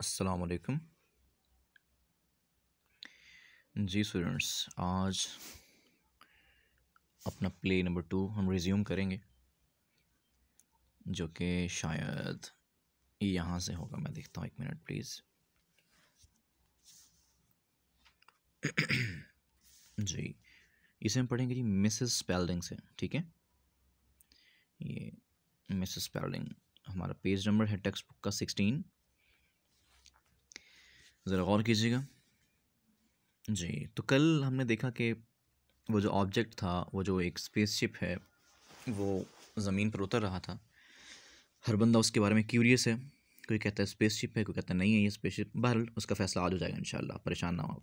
अस्सलाम वालेकुम। जी स्टूडेंट्स, आज अपना प्ले नंबर 2 हम रिज्यूम करेंगे, जो कि शायद यहाँ से होगा। मैं देखता हूँ, एक मिनट प्लीज़। जी, इसे हम पढ़ेंगे जी मिसेस स्पेल्डिंग से, ठीक है। ये मिसेस स्पेल्डिंग, हमारा पेज नंबर है टेक्स्ट बुक का 16। ज़रा गौर कीजिएगा। जी, तो कल हमने देखा कि वो जो ऑब्जेक्ट था, वो जो एक स्पेसशिप है, वो ज़मीन पर उतर रहा था। हर बंदा उसके बारे में क्यूरियस है। कोई कहता है स्पेसशिप है, कोई कहता है नहीं है ये स्पेसशिप। बहरहाल उसका फैसला आज हो जाएगा इंशाल्लाह, परेशान ना हो।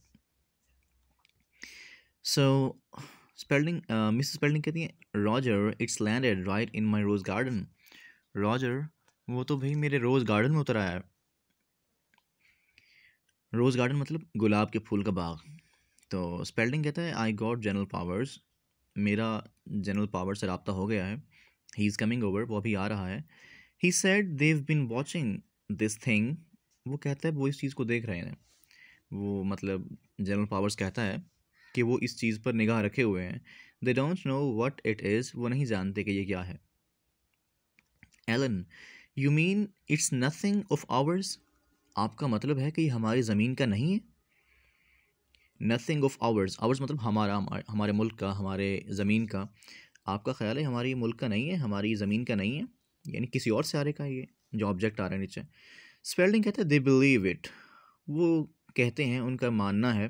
सो स्पेल्डिंग, मिसेस स्पेल्डिंग कहती है, Roger it's landed right in my rose garden. Roger, वो तो भाई मेरे रोज़ गार्डन में उतर आया है। रोज़ गार्डन मतलब गुलाब के फूल का बाग। तो स्पेल्डिंग कहता है, आई गॉट जनरल पावर्स, मेरा जनरल पावर से रब्ता हो गया है। ही इज़ कमिंग ओवर, वो अभी आ रहा है। He said they've been watching this thing, वो कहता है वो इस चीज़ को देख रहे हैं। वो मतलब जनरल पावर्स कहता है कि वो इस चीज़ पर निगाह रखे हुए हैं। They don't know what it is, वो नहीं जानते कि ये क्या है। Ellen, you mean it's nothing of ours, आपका मतलब है कि ये हमारी ज़मीन का नहीं है। नथिंग ऑफ आवर्स, आवर्स मतलब हमारा, हमारे मुल्क का, हमारे ज़मीन का। आपका ख्याल है हमारी मुल्क का नहीं है, हमारी ज़मीन का नहीं है, यानी किसी और सारे का है ये जो ऑब्जेक्ट आ रहा है नीचे। स्पेल्डिंग कहता है दे बिलीव इट, वो कहते हैं, उनका मानना है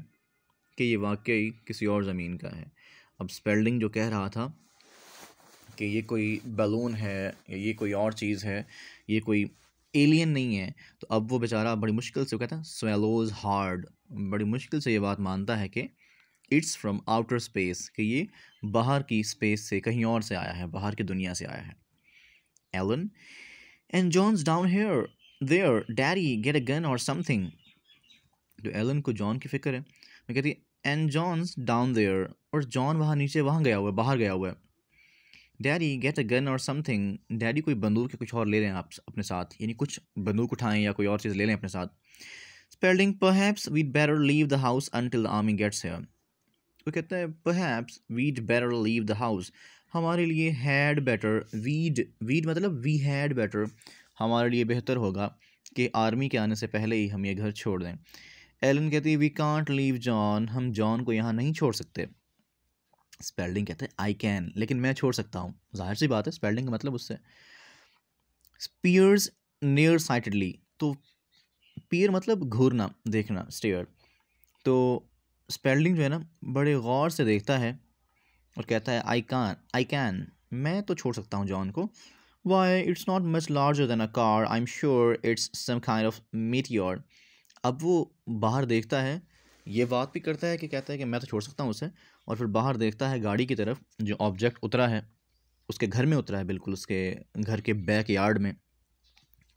कि ये वाकई किसी और ज़मीन का है। अब स्पेल्डिंग जो कह रहा था कि ये कोई बैलून है या ये कोई और चीज़ है, ये कोई एलियन नहीं है, तो अब वो बेचारा बड़ी मुश्किल से, वो कहता है स्वेलोज हार्ड, बड़ी मुश्किल से ये बात मानता है कि इट्स फ्रॉम आउटर स्पेस, कि ये बाहर की स्पेस से, कहीं और से आया है, बाहर की दुनिया से आया है। Ellen, and John's down here there, daddy get a gun or something. तो एलन को जॉन की फिक्र है। मैं कहती एंड जॉन्स डाउन देयर, और जॉन वहाँ नीचे, वहाँ गया हुआ है, बाहर गया हुआ है। Daddy get a gun or something, daddy कोई बंदूक या कुछ और ले लें आप अपने साथ, यानी कुछ बंदूक उठाएं या कोई और चीज़ ले लें अपने साथ। Spalding, perhaps we'd better leave the house until the army gets here. वो कहता है perhaps we'd better leave the house, हमारे लिए हैड बेटर, वीड वीड मतलब वी हैड बेटर, हमारे लिए बेहतर होगा कि आर्मी के आने से पहले ही हम ये घर छोड़ दें। एलन कहती है वी कांट लीव जॉन, हम जॉन को यहाँ नहीं छोड़ सकते। स्पेल्डिंग कहते हैं आई कैन, लेकिन मैं छोड़ सकता हूँ। जाहिर सी बात है, स्पेल्डिंग का मतलब उससे। स्पीयर्स नियर साइटेडली, तो पियर मतलब घूरना, देखना, स्टेयर। तो स्पेल्डिंग जो है ना, बड़े गौर से देखता है और कहता है आई कैन, मैं तो छोड़ सकता हूँ जॉन को। Why, it's not much larger than a car, I am sure it's some kind of meteor. अब वो बाहर देखता है, ये बात भी करता है कि कहता है कि मैं तो छोड़ सकता हूँ उसे, और फिर बाहर देखता है गाड़ी की तरफ, जो ऑब्जेक्ट उतरा है उसके घर में उतरा है, बिल्कुल उसके घर के बैक यार्ड में,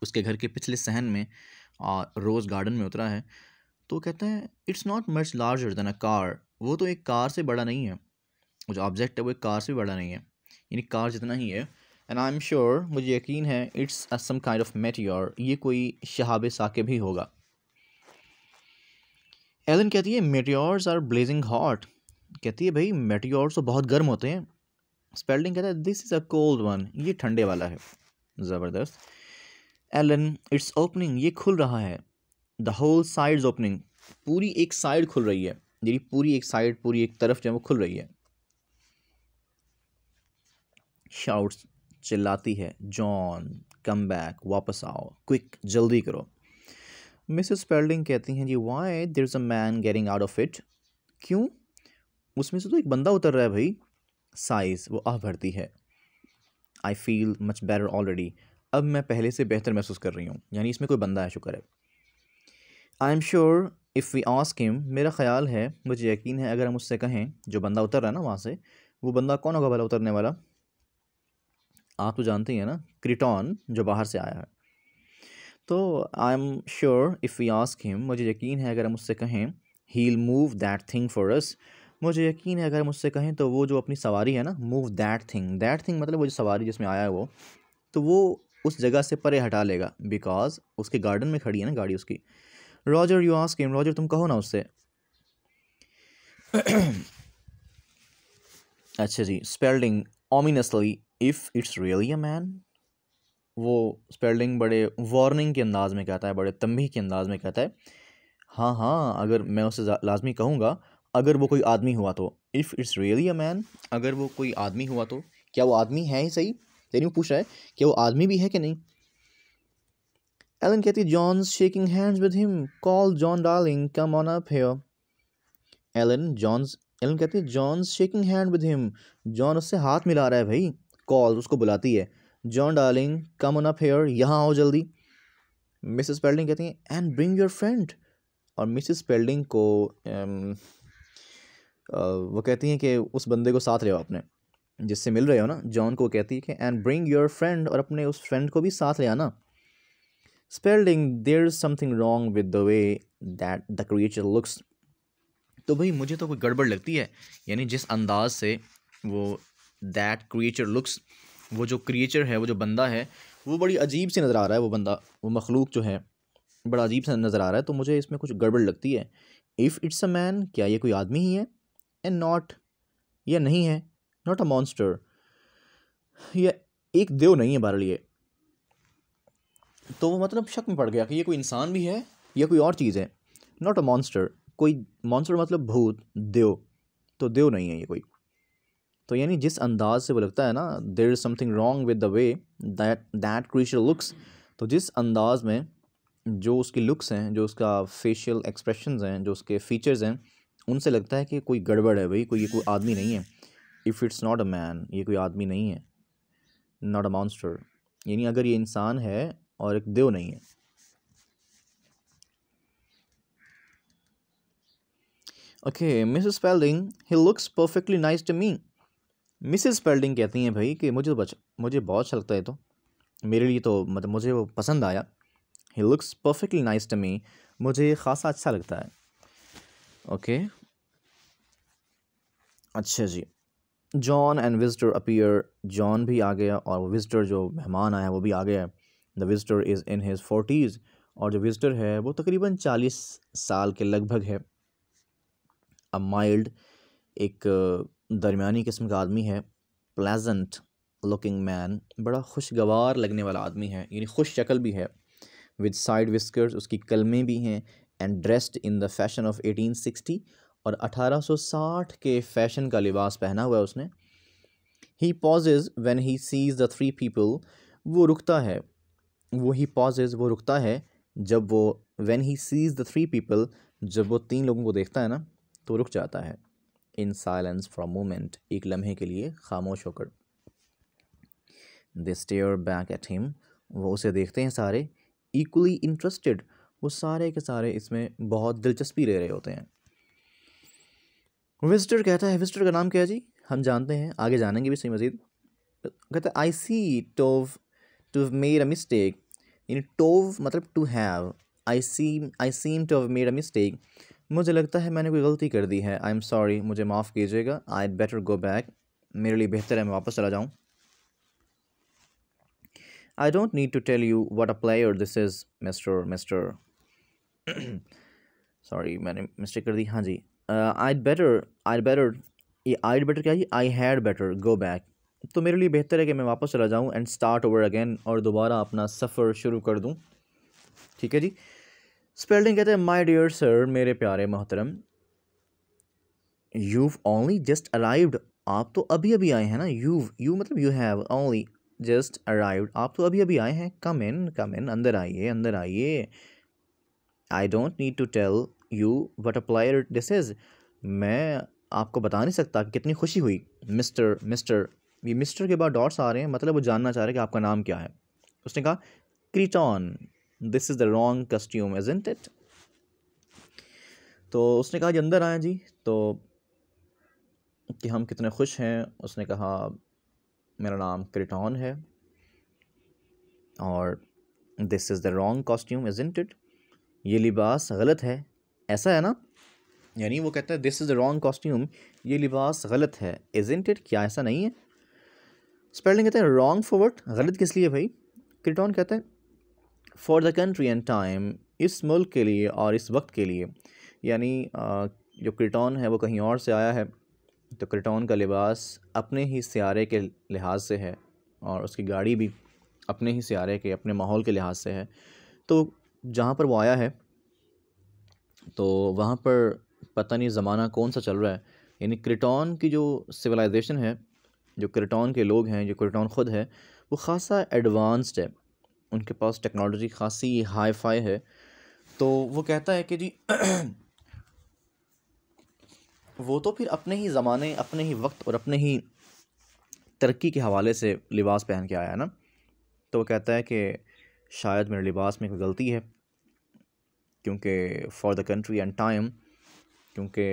उसके घर के पिछले सहन में, और रोज़ गार्डन में उतरा है। तो कहता है it's not much larger than a car, वो तो एक कार से बड़ा नहीं है, वो जो ऑब्जेक्ट है वो एक कार से भी बड़ा नहीं है, यानी कार जितना ही है। एंड आई एम श्योर, मुझे यकीन है, it's some kind of meteor, ये कोई शहाब साकिब ही होगा। एलन कहती है मेटियोर्स आर ब्लेजिंग हॉट, कहती है भाई मेटियोर्स तो बहुत गर्म होते हैं। स्पेल्डिंग कहता है this is a cold one, ये ठंडे वाला है। ज़बरदस्त। एलन, इट्स ओपनिंग, ये खुल रहा है। द होल साइड्स ओपनिंग, पूरी एक साइड खुल रही है, यानी पूरी एक साइड, पूरी एक तरफ जो है वो खुल रही है। शाउट्स, चिल्लाती है, जॉन कम बैक, वापस आओ, क्विक, जल्दी करो। मिसेस स्पेल्डिंग कहती हैं gee why there is a man getting out of it, क्यों, उसमें से तो एक बंदा उतर रहा है भाई। साइज, वो आह भरती है। I feel much better already, अब मैं पहले से बेहतर महसूस कर रही हूँ, यानी इसमें कोई बंदा है, शुक्र है। I am sure if we ask him, मेरा ख्याल है, मुझे यकीन है, अगर हम उससे कहें, जो बंदा उतर रहा है ना वहाँ से, वो बंदा कौन होगा भला उतरने वाला, आप तो जानते ही हैं ना, क्रिटॉन जो बाहर से आया है। तो I am sure if we ask him, मुझे यकीन है अगर हम उससे कहें, he'll move that thing for us, मुझे यकीन है अगर हम उससे कहें तो वो जो अपनी सवारी है ना, मूव दैट थिंग मतलब वो जो सवारी जिसमें आया है वो, तो वो उस जगह से परे हटा लेगा, बिकॉज उसके गार्डन में खड़ी है ना गाड़ी उसकी। Roger you ask him, Roger तुम कहो ना उससे। अच्छा जी, Spalding ominously if it's really a man. वो स्पेल्डिंग बड़े वार्निंग के अंदाज में कहता है, बड़े तंबीह के अंदाज में कहता है, हाँ हाँ अगर मैं उसे लाजमी कहूँगा अगर वो कोई आदमी हुआ तो। If it's really a man, अगर वो कोई आदमी हुआ तो। क्या वो आदमी है ही सही, यानी वो पूछ रहा है कि वो आदमी भी है कि नहीं। एलन कहती है John's shaking hands with him, call John darling come on up here. Ellen कहती है John's shaking hand with him, John उससे हाथ मिला रहा है भाई। कॉल उसको बुलाती है, John darling come on up here, यहाँ आओ जल्दी। मिसेस स्पेल्डिंग कहती हैं एंड ब्रिंग योर फ्रेंड, और मिसेस स्पेल्डिंग को वो कहती हैं कि उस बंदे को साथ ले आओ अपने, जिससे मिल रहे हो ना। जॉन को कहती है कि एंड ब्रिंग योर फ्रेंड, और अपने उस फ्रेंड को भी साथ ले आना। Spalding there is something wrong with the way that the creature looks. तो भाई मुझे तो कोई गड़बड़ लगती है, यानी जिस अंदाज से वो दैट क्रिएचर लुक्स, वो जो क्रिएचर है, वो जो बंदा है, वो बड़ी अजीब से नज़र आ रहा है। वो बंदा, वो मखलूक जो है बड़ा अजीब से नज़र आ रहा है, तो मुझे इसमें कुछ गड़बड़ लगती है। इफ़ इट्स अ मैन, क्या ये कोई आदमी ही है। एंड नॉट, या नहीं है, नॉट अ मॉन्स्टर, या एक देव नहीं है बहरहाल ये। तो वो मतलब शक में पड़ गया कि ये कोई इंसान भी है या कोई और चीज़ है। नॉट अ मॉन्स्टर, कोई मॉन्स्टर मतलब भूत, देव, तो देव नहीं है ये कोई। तो यानी जिस अंदाज से वो लगता है ना, there is something wrong with the way that creature looks, तो जिस अंदाज में जो उसकी लुक्स हैं, जो उसका फेशियल एक्सप्रेशंस हैं, जो उसके फीचर्स हैं, उनसे लगता है कि कोई गड़बड़ है भाई, ये कोई आदमी नहीं है। If it's not a man, ये कोई आदमी नहीं है। नॉट अ मॉन्स्टर, यानी अगर ये इंसान है और एक देव नहीं है। Okay, Mrs Spalding he looks perfectly nice to me. Mrs Spalding कहती हैं भाई कि मुझे बहुत अच्छा लगता है, तो मेरे लिए तो मतलब मुझे वो पसंद आया। He looks perfectly nice to me, मुझे खासा अच्छा लगता है। ओके अच्छा जी, John and visitor appear, John भी आ गया और विजिटर जो मेहमान आया वो भी आ गया। The visitor is in his 40s, और जो विजिटर है वो तकरीबन 40 साल के लगभग है। अ माइल्ड, एक दरमियानी किस्म का आदमी है। प्लेजेंट लुकिंग मैन, बड़ा खुशगवार लगने वाला आदमी है, यानी खुश शक्ल भी है। विद साइड विस्कर्स, उसकी कलमें भी हैं। And dressed in the fashion of 1860, और 1860 के फैशन का लिबास पहना हुआ है उसने। He pauses when he sees the three people, वो रुकता है, ही पॉजेज, वो रुकता है जब वो, when he sees the three people, जब वो तीन लोगों को देखता है ना तो रुक जाता है। इन साइलेंस फॉर मोमेंट, एक लम्हे के लिए खामोश होकर। दे स्टेयर बैक एट हिम, वो उसे देखते हैं सारे। इक्वली इंटरेस्टेड, वो सारे के सारे इसमें बहुत दिलचस्पी ले रहे होते हैं। विजिटर कहता है, विजिटर का नाम क्या है जी, हम जानते हैं, आगे जानेंगे भी सही मज़ीद। कहता है आई सी टोव to have made a mistake, यानी टोव मतलब to have. I seem to have made a mistake, मुझे लगता है मैंने कोई गलती कर दी है। आई एम सॉरी, मुझे माफ़ कीजिएगा। आई बेटर गो बैक, मेरे लिए बेहतर है मैं वापस चला जाऊँ। I don't need to tell you what a player this is mister sorry मैंने मिस्टेक कर दी, हाँ जी। आईड बेटर, ये आईड बेटर क्या है, I had better go back, तो मेरे लिए बेहतर है कि मैं वापस चला जाऊँ एंड स्टार्ट ओवर अगेन, और दोबारा अपना सफ़र शुरू कर दूँ। ठीक है जी। स्पेल्डिंग कहते हैं माय डियर सर, मेरे प्यारे मोहतरम। you've only just arrived, आप तो अभी अभी आए हैं ना। you मतलब you have only just arrived, आप तो अभी अभी आए हैं। come in, अंदर आइए, अंदर आइए। I don't need to tell you what a pleasure this is, मैं आपको बता नहीं सकता कि कितनी खुशी हुई। मिस्टर, ये मिस्टर के बाद डॉट्स आ रहे हैं, मतलब वो जानना चाह रहे हैं कि आपका नाम क्या है। उसने कहा Kreton, this is the wrong costume isn't it. तो उसने कहा जी अंदर आए जी, तो कि हम कितने खुश हैं। उसने कहा मेरा नाम क्रीटॉन है और this is the wrong costume isn't it, ये लिबास गलत है, ऐसा है ना। यानी वो कहता है this is the wrong costume, ये लिबास गलत है। इज़न्ट इट, क्या ऐसा नहीं है। स्पेलिंग कहते हैं रॉन्ग फॉर व्हाट, गलत किस लिए भाई। क्रिटॉन कहते हैं for the country and time, इस मुल्क के लिए और इस वक्त के लिए। यानी जो क्रिटॉन है वो कहीं और से आया है, तो क्रिटॉन का लिबास अपने ही सियारे के लिहाज से है और उसकी गाड़ी भी अपने ही सियारे के, अपने माहौल के लिहाज से है। तो जहाँ पर वो आया है तो वहाँ पर पता नहीं ज़माना कौन सा चल रहा है। यानी क्रिटॉन की जो सिविलाइजेशन है, जो क्रिटॉन के लोग हैं, जो क्रिटॉन ख़ुद है, वो ख़ासा एडवांस्ड है, उनके पास टेक्नोलॉजी खासी हाई फाई है। तो वो कहता है कि जी वो तो फिर अपने ही ज़माने, अपने ही वक्त और अपने ही तरक्की के हवाले से लिबास पहन के आया है ना। तो वो कहता है कि शायद मेरे लिबास में कोई गलती है, क्योंकि for the country and time, क्योंकि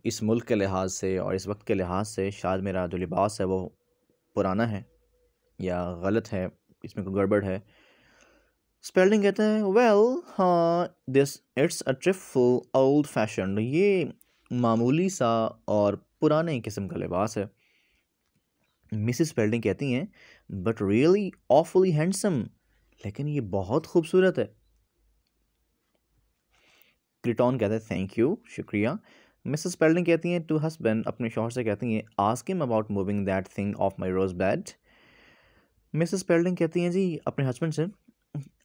इस मुल्क के लिहाज से और इस वक्त के लिहाज से शायद मेरा जो लिबास है वो पुराना है या गलत है, इसमें कोई गड़बड़ है। स्पेल्डिंग कहते हैं वेल हाँ this it's a trifle old fashion, ये मामूली सा और पुराने किस्म का लिबास है। मिसिस स्पेल्डिंग कहती हैं बट रियली ऑफुली हैंडसम, लेकिन ये बहुत खूबसूरत है। क्रिटॉन कहते हैं थैंक यू, शुक्रिया। मिसेस स्पेल्डिंग कहती हैं टू हस्बैंड, अपने शौहर से कहती हैं ask him about moving that thing off my rose bed. Mrs Spalding कहती हैं जी अपने हस्बैंड से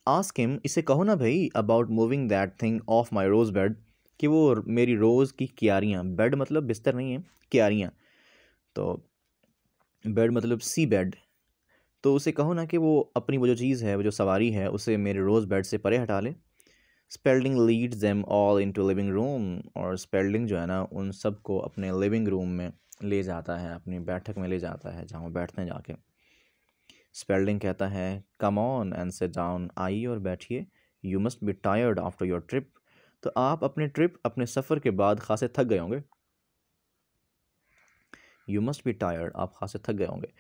आस्क हिम, इसे कहो ना भाई, about moving that thing off my rose bed, कि वो मेरी रोज़ की क्यारियाँ, बेड मतलब बिस्तर नहीं है, क्यारियाँ, तो बेड मतलब सी बेड, तो उसे कहो ना कि वो अपनी वो जो चीज़ है, वो जो सवारी है, उसे मेरे रोज़ बेड से परे हटा ले। Spalding leads them all into living room, और स्पेल्डिंग जो है ना उन सब को अपने लिविंग रूम में ले जाता है, अपनी बैठक में ले जाता है जहाँ वो बैठते हैं जाके। स्पेल्डिंग कहता है come on and sit down, आइए और बैठिए, you must be tired after your trip, तो आप अपने ट्रिप, अपने सफ़र के बाद खासे थक गए होंगे। यू मस्ट बी टायर्ड, आप खासे थक गए होंगे।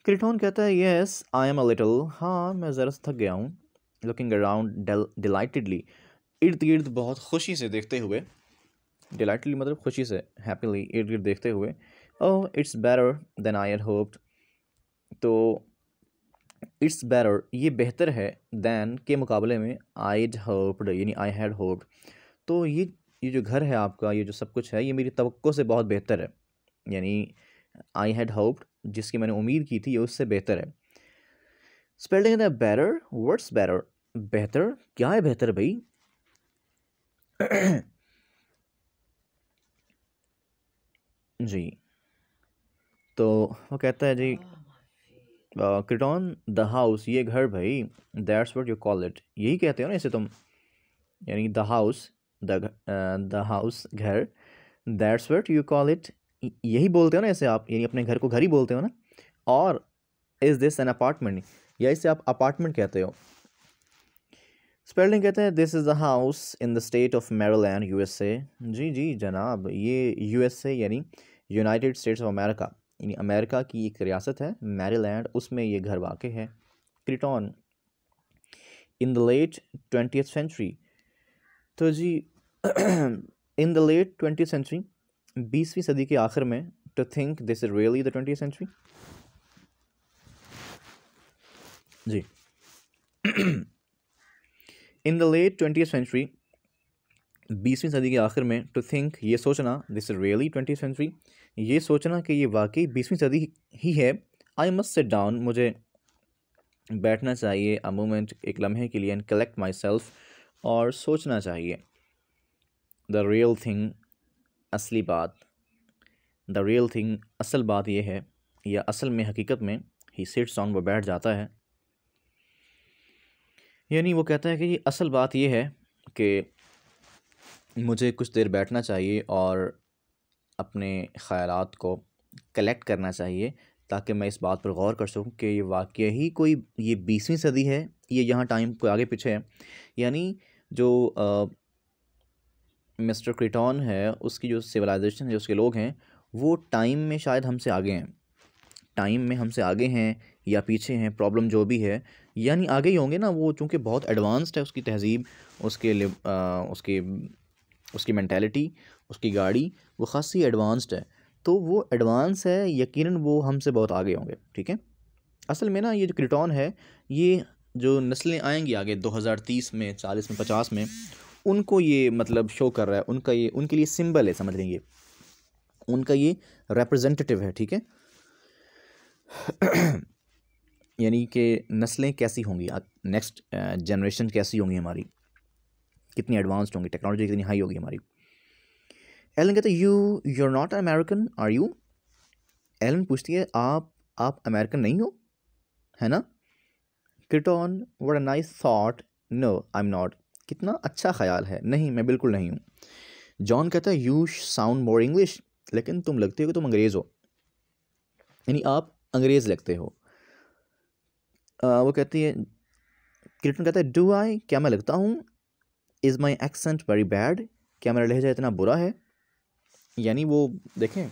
क्रिटॉन कहता है yes I am a little, हाँ मैं ज़रा सा थक गया हूँ। लुकिंग अराउंड डिलाइटेडली, इर्द गिर्द बहुत खुशी से देखते हुए, डिलाइटेडली मतलब खुशी से, हैप्पीली इर्द गिर्द देखते हुए। Oh it's better than I had hoped, तो इट्स बेटर ये बेहतर है, दैन के मुकाबले में, आईड होप्ड यानी आई हैड होप्ड, तो ये जो घर है आपका, ये जो सब कुछ है, ये मेरी तवक्को से बहुत बेहतर है। यानी आई हैड होप्ड, जिसकी मैंने उम्मीद की थी, ये उससे बेहतर है। स्पेलिंग है बेटर, व्हाट्स बेटर, बेहतर क्या है बेहतर भाई। जी, तो वो कहता है जी क्रिटॉन द हाउस, ये घर भाई, that's what you call it, यही कहते हो ना इसे तुम, यानी द हाउस, द हाउस घर, that's what you call it, यही बोलते हो ना इसे आप, यानी अपने घर को घर ही बोलते हो ना। और इज़ दिस एन अपार्टमेंट, या इसे आप अपार्टमेंट कहते हो। स्पेलिंग कहते हैं this is the house in the state of Maryland USA, जी जी जनाब, ये यूएसए यानी यूनाइटेड स्टेट्स ऑफ अमेरिका, यानी अमेरिका की एक रियासत है मैरीलैंड, उसमें ये घर वाक़ है। Kreton in the late 20th century, तो जी in the late 20th century, 20वीं सदी के आखिर में, to think this is really the 20th century, जी in the late 20th century, 20वीं सदी के आखिर में, टू थिंक ये सोचना, this is really 20th century, ये सोचना कि ये वाकई 20वीं सदी ही है। आई मस्ट सिट डाउन, मुझे बैठना चाहिए, अ मोमेंट एक लम्हे के लिए, एंड कलेक्ट माई सेल्फ, और सोचना चाहिए। द रियल थिंग, असली बात, द रियल थिंग, असल बात यह है, या असल में हकीकत में, ही सिट्स डाउन, वो बैठ जाता है। यानी वो कहता है कि ये असल बात यह है कि मुझे कुछ देर बैठना चाहिए और अपने ख़यालात को कलेक्ट करना चाहिए, ताकि मैं इस बात पर गौर कर सकूं कि ये वाकई ही कोई ये 20वीं सदी है, ये यहाँ टाइम को आगे पीछे है। यानी जो मिस्टर क्रिटॉन है, उसकी जो सिविलाइजेशन है, उसके लोग हैं, वो टाइम में शायद हमसे आगे हैं, टाइम में हमसे आगे हैं या पीछे हैं, प्रॉब्लम जो भी है, यानी आगे ही होंगे ना वो, चूँकि बहुत एडवांस्ड है उसकी तहज़ीब, उसकी उसकी मेंटालिटी, उसकी गाड़ी, वो ख़ासी एडवांस्ड है, तो वो एडवांस है, यकीनन वो हमसे बहुत आगे होंगे। ठीक है, असल में ना ये जो क्रिटॉन है, ये जो नस्लें आएंगी आगे 2030 में, 40 में, 50 में, उनको ये मतलब शो कर रहा है, उनका ये उनके लिए सिंबल है, समझ लेंगे, उनका ये रिप्रेजेंटेटिव है, ठीक है। यानी कि नस्लें कैसी होंगी, नेक्स्ट जनरेशन कैसी होंगी हमारी, कितनी एडवांस्ड होंगी, टेक्नोलॉजी कितनी हाई होगी हमारी। एलन कहते you are not American are you. Ellen पूछती है आप अमेरिकन नहीं हो, है ना। Kreton what a nice thought, no I am not. कितना अच्छा ख्याल है, नहीं मैं बिल्कुल नहीं हूँ। जॉन कहता है यू साउंड मोर इंग्लिश, लेकिन तुम लगते हो कि तुम अंग्रेज़ हो, यानी आप अंग्रेज़ लगते हो। वो कहती है, क्रिटन कहता है डू आई, क्या मैं लगता हूँ। Is my accent very bad, क्या मेरा लहजा इतना बुरा है। यानी वो देखें,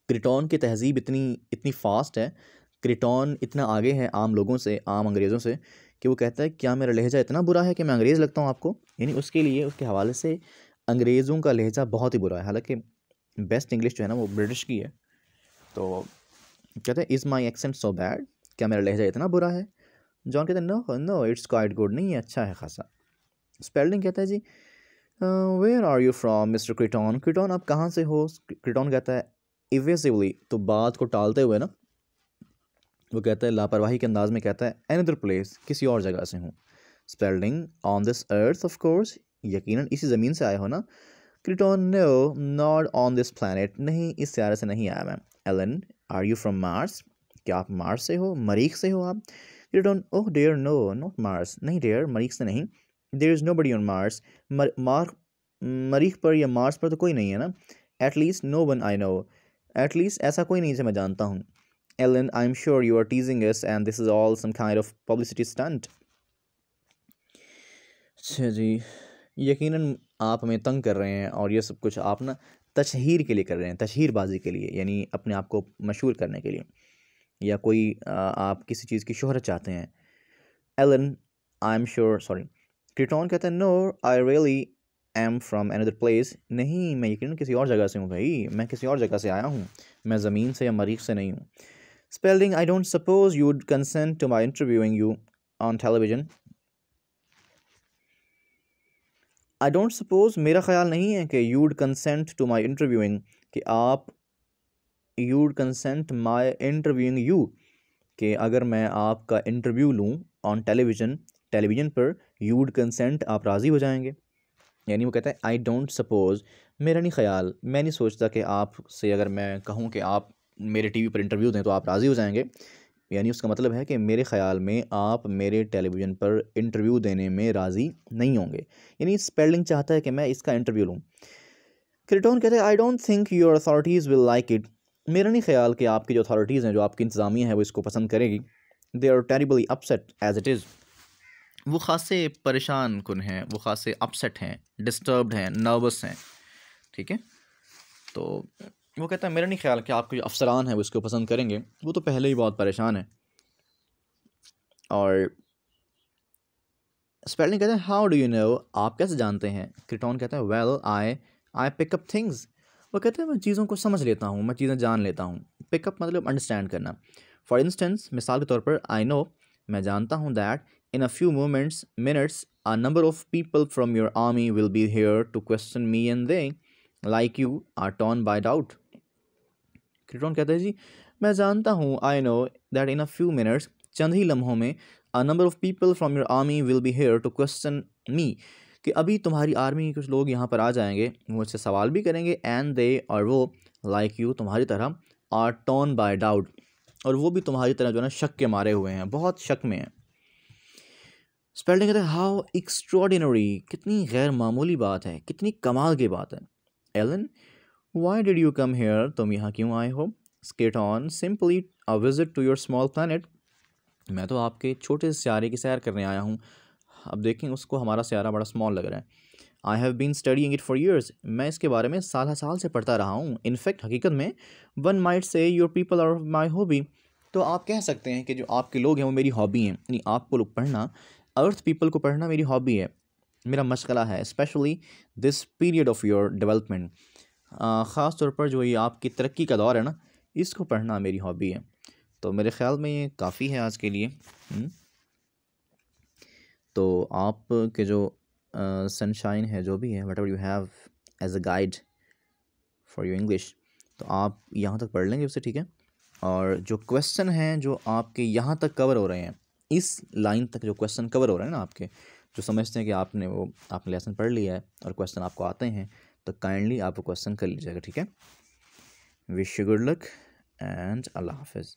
क्रिटॉन की तहज़ीब इतनी फ़ास्ट है, क्रिटॉन इतना आगे है आम लोगों से, आम अंग्रेज़ों से, कि वो कहता है क्या मेरा लहजा इतना बुरा है कि मैं अंग्रेज़ लगता हूँ आपको। यानी उसके लिए, उसके हवाले से अंग्रेज़ों का लहजा बहुत ही बुरा है, हालांकि बेस्ट इंग्लिश जो है ना वो ब्रिटिश की है। तो कहते हैं is my accent so bad, क्या मेरा लहजा इतना बुरा है। जॉन कहते हैं no no it's quite good, नहीं है, अच्छा है खासा। स्पेल्डिंग कहता है gee where are you from mister Kreton, Kreton आप कहाँ से हो। क्रिटॉन कहता है इवेसिवली, तो बात को टालते हुए ना, वो कहता है लापरवाही के अंदाज में कहता है अनदर प्लेस, किसी और जगह से हूँ। Spalding on this earth of course, यकीनन इसी ज़मीन से आए हो ना। Kreton no not on this planet, नहीं इस सियारे से नहीं आया मैं। Ellen are you from Mars, क्या आप मार्स से हो, मरीख से हो आप। Kreton oh dear no not Mars, नहीं डेयर मरीख से नहीं। There is nobody on Mars, मरीख पर या मार्स पर तो कोई नहीं है ना। At least no one I know, at least ऐसा कोई नहीं जिसे मैं जानता हूँ। Ellen, I'm sure you are teasing us and this is all some kind of publicity stunt. अच्छा जी, यकीनन आप हमें तंग कर रहे हैं और ये सब कुछ आप ना तशहीर के लिए कर रहे हैं, तशहीरबाजी के लिए, यानी अपने आप को मशहूर करने के लिए, या कोई आप किसी चीज़ की शोहरत चाहते हैं। Ellen I am sure, sorry. Kreton कहता है no I really am from another place, नहीं मैं यकीनन किसी और जगह से हूँ भाई, मैं किसी और जगह से आया हूँ, मैं ज़मीन से या मरीख से नहीं हूँ। Spelling, I don't suppose you'd consent to my interviewing you on television. I don't suppose, मेरा ख्याल नहीं है कि you'd consent to my interviewing, कि आप you'd consent my interviewing you, कि अगर मैं आपका इंटरव्यू लूँ ऑन टेलीविज़न पर, you'd consent आप राज़ी हो जाएंगे। यानी वो कहता है आई डोंट सपोज़, मेरा नहीं ख्याल, मैं नहीं सोचता कि आपसे अगर मैं कहूँ कि आप मेरे टीवी पर इंटरव्यू दें तो आप राज़ी हो जाएंगे। यानी उसका मतलब है कि मेरे ख़्याल में आप मेरे टेलीविज़न पर इंटरव्यू देने में राज़ी नहीं होंगे। यानी स्पेलिंग चाहता है कि मैं इसका इंटरव्यू लूँ। क्रिटॉन कहते हैं I don't think your authorities will like it, मेरा नहीं ख्याल कि आपकी जो अथॉरिटीज़ हैं, जो आपकी इंतज़ामिया है, वो इसको पसंद करेगी। They are terribly upset as it is, वो ख़ासे परेशान कुन हैं, वो ख़ासे अपसेट हैं, डिस्टर्ब्ड हैं, नर्वस हैं, ठीक है। तो वो कहता है मेरा नहीं ख्याल कि आपके जो अफसरान हैं वो इसको पसंद करेंगे, वो तो पहले ही बहुत परेशान है। और स्पेलिंग कहते हैं हाउ डू यू नो, आप कैसे जानते हैं। क्रिटॉन कहता है वेल आई पिकअप थिंग्स, वो कहते हैं मैं चीज़ों को समझ लेता हूँ, मैं चीज़ें जान लेता हूँ। पिकअप मतलब अंडरस्टैंड करना। फॉर इंस्टेंस, मिसाल के तौर पर, आई नो, मैं जानता हूँ, that in a few minutes a number of people from your army will be here to question me and they, like you, are torn by doubt. Kreton कहता है जी मैं जानता हूँ, I know that in a few minutes, चंद ही लम्हों में, a number of people from your army will be here to question me, कि अभी तुम्हारी आर्मी के कुछ लोग यहाँ पर आ जाएंगे, मुझसे सवाल भी करेंगे, एंड दे, और वो, लाइक यू, तुम्हारी तरह, आर टॉर्न बाय डाउट, और वो भी तुम्हारी तरह जो है ना शक के मारे हुए हैं, बहुत शक में हैं। स्पेल्डिंग कहते हैं हाउ एक्स्ट्रॉर्डिनरी, कितनी गैर मामूली बात है, कितनी कमाल की बात है। Ellen why did you come here, तुम यहाँ क्यों आए हो। Kreton simply a visit to your small planet, मैं तो आपके छोटे से सियारे की सैर करने आया हूँ। अब देखें उसको हमारा सियारा बड़ा स्मॉल लग रहा है। I have been studying it for years, मैं इसके बारे में साल साल से पढ़ता रहा हूँ। इनफैक्ट हकीकत में, one might say your people are my hobby, तो आप कह सकते हैं कि जो आपके लोग हैं वो मेरी हॉबी हैं, यानी आपको लोग पढ़ना, अर्थ पीपल को पढ़ना मेरी हॉबी है, मेरा मशगला है। Specially this period of your development, ख़ास तौर पर जो ये आपकी तरक्की का दौर है ना, इसको पढ़ना मेरी हॉबी है। तो मेरे ख़्याल में ये काफ़ी है आज के लिए। तो आप के जो सनशाइन है, जो भी है, whatever you have as a guide for your English, तो आप यहाँ तक पढ़ लेंगे उसे, ठीक है। और जो क्वेश्चन हैं जो आपके यहाँ तक कवर हो रहे हैं, इस लाइन तक जो क्वेश्चन कवर हो रहे हैं ना आपके, जो समझते हैं कि आपने लेसन पढ़ लिया है और क्वेश्चन आपको आते हैं, तो काइंडली आप क्वेश्चन कर लीजिएगा, ठीक है। Wish you good luck and अल्लाह हाफिज़।